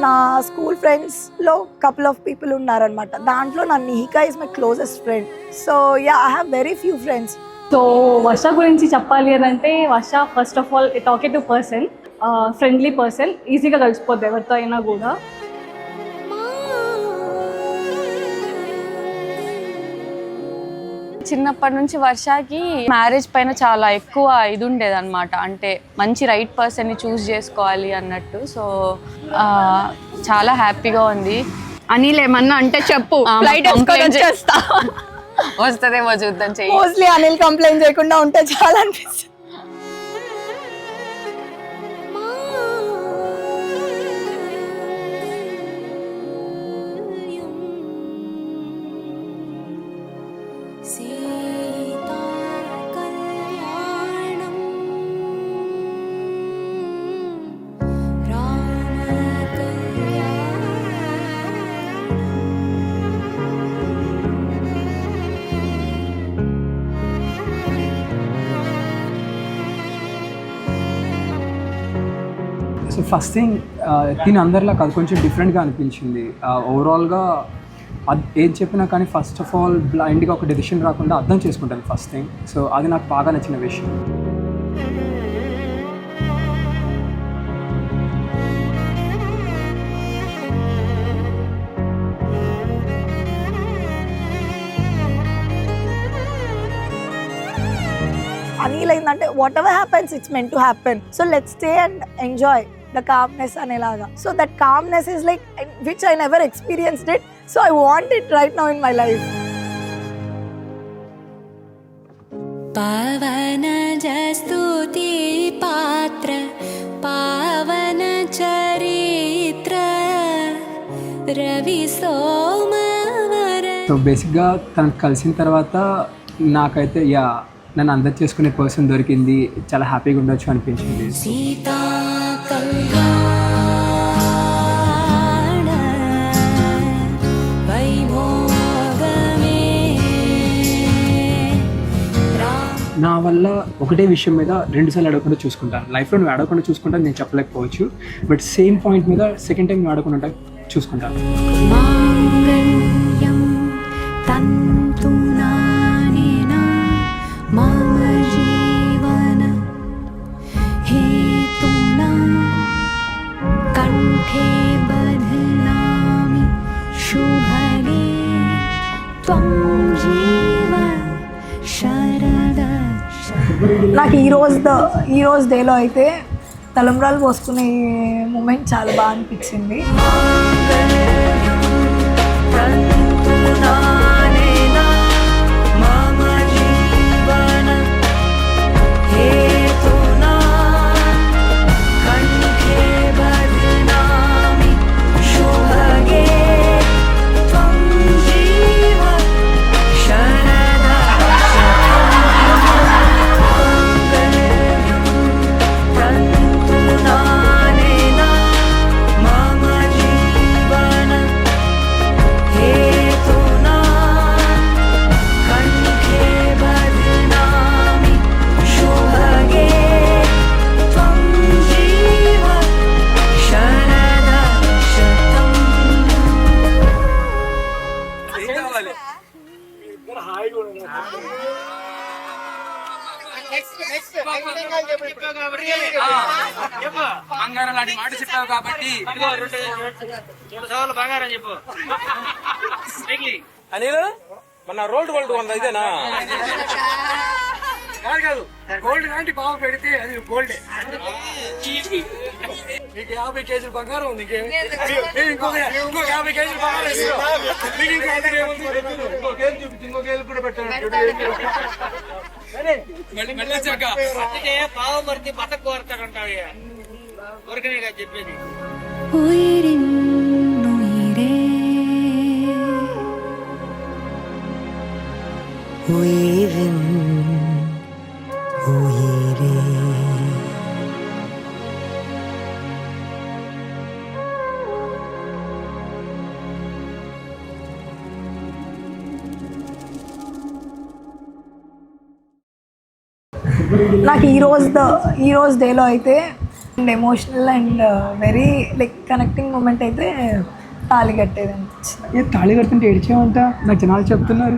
నా స్కూల్ ఫ్రెండ్స్లో couple of people ఉన్నారనమాట. దాంట్లో నా Nihika is my closest friend. So yeah, I have very few friends. So Varsha గురించి చెప్పాలి అని అంటే, Varsha first of all talkative person, friendly person, ఈజీగా కలిసిపోద్ది ఎవరితో అయినా కూడా. చిన్నప్పటి నుంచి వర్షకి మ్యారేజ్ పైన చాలా ఎక్కువ ఇది ఉండేది అనమాట. అంటే మంచి రైట్ పర్సన్ని చూస్ చేసుకోవాలి అన్నట్టు. సో చాలా హ్యాపీగా ఉంది. అనిల్ ఏమన్నా అంటే చెప్పు, వస్తుందేమో చూద్దాం. మోస్ట్లీ అనిల్ కంప్లైంట్ చేయకుండా ఉంటే చాలా అనిపిస్తుంది. సో ఫస్ట్ థింగ్ దీని అందరిలా కాదు, కొంచెం డిఫరెంట్గా అనిపించింది. ఓవరాల్గా అది ఏం చెప్పినా కానీ ఫస్ట్ ఆఫ్ ఆల్ బ్లైండ్గా ఒక డెసిషన్ రాకుండా అర్థం చేసుకుంటాను ఫస్ట్ థింగ్. సో అది నాకు బాగా నచ్చిన విషయం. అనిల్ ఏంటంటే whatever happens it's meant to happen, so let's stay and enjoy the calmness అనేలాగా. So that calmness is like which I never experienced it, so I want it right now in my life. Pavana జస్తుతి పాత్ర పావన చరిత్ర Ravi సోమవర. So బేసిక్గా తనకు కలిసిన తర్వాత నాకైతే నన్ను అందరు చేసుకునే పర్సన్ దొరికింది, చాలా హ్యాపీగా ఉండొచ్చు అనిపించింది. సీతా కళ్యాణ వైభోగమే. నా వల్ల ఒకటే విషయం మీద రెండుసార్లు అడగకుండా చూసుకుంటాను. లైఫ్లో నువ్వు అడగకుండా చూసుకుంటాను నేను చెప్పలేకపోవచ్చు, బట్ సేమ్ పాయింట్ మీద సెకండ్ టైం నువ్వు అడగకుండా చూసుకుంటాను. మాంగళ్యం తంతునా మమ జీవన హేతునా కంఠే బధ్నామి శుభగే త్వం జీవ శరద. నాకు ఈ రోజు డేలో అయితే తలంబ్రాలు పోసుకునే మూమెంట్ చాలా బాగా అనిపించింది. బంగారం లాంటి మాట చెప్పావు కాబట్టి బంగారం చెప్పు. అనిల్ మన రోల్డ్ గోల్డ్ వంద ఇదేనా? కాదు గోల్డ్ లాంటి బాబు పెడితే అది గోల్డే. మీకు 50 కేజీలు బంగారం ఉంది, ఇంకొక 50 కేజీలు బంగారం ఇంకో కేజీ చూపించి ఇంకో కేజీ కూడా పెట్టాను. పావమర్తి బట్ట కోరతాడంటావు ఊరికనే కదా చెప్పేది. నాకు ఈ రోజు డేలో అయితే and emotional and very like connecting moment అయితే తాళి కట్టేది అనిపించింది. ఏ తాళి కడుతుంటే ఏడిచేమంట నాకు జనాలు చెప్తున్నారు.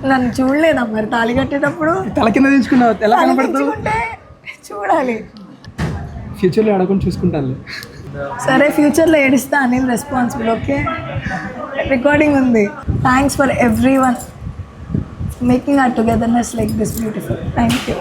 నన్ను చూడలేదా మరి తాళి కట్టేటప్పుడు? తల కింద తీసుకున్నావు ఎలా కనపడతావు? తలకించుకుంటే చూడాలి. ఫ్యూచర్లో అడగకుండా చూసుకుంటాను. సరే ఫ్యూచర్లో ఏడిస్తా నేను రెస్పాన్సిబుల్. ఓకే, రికార్డింగ్ ఉంది. Thanks for every one making our togetherness like this beautiful. Thank you.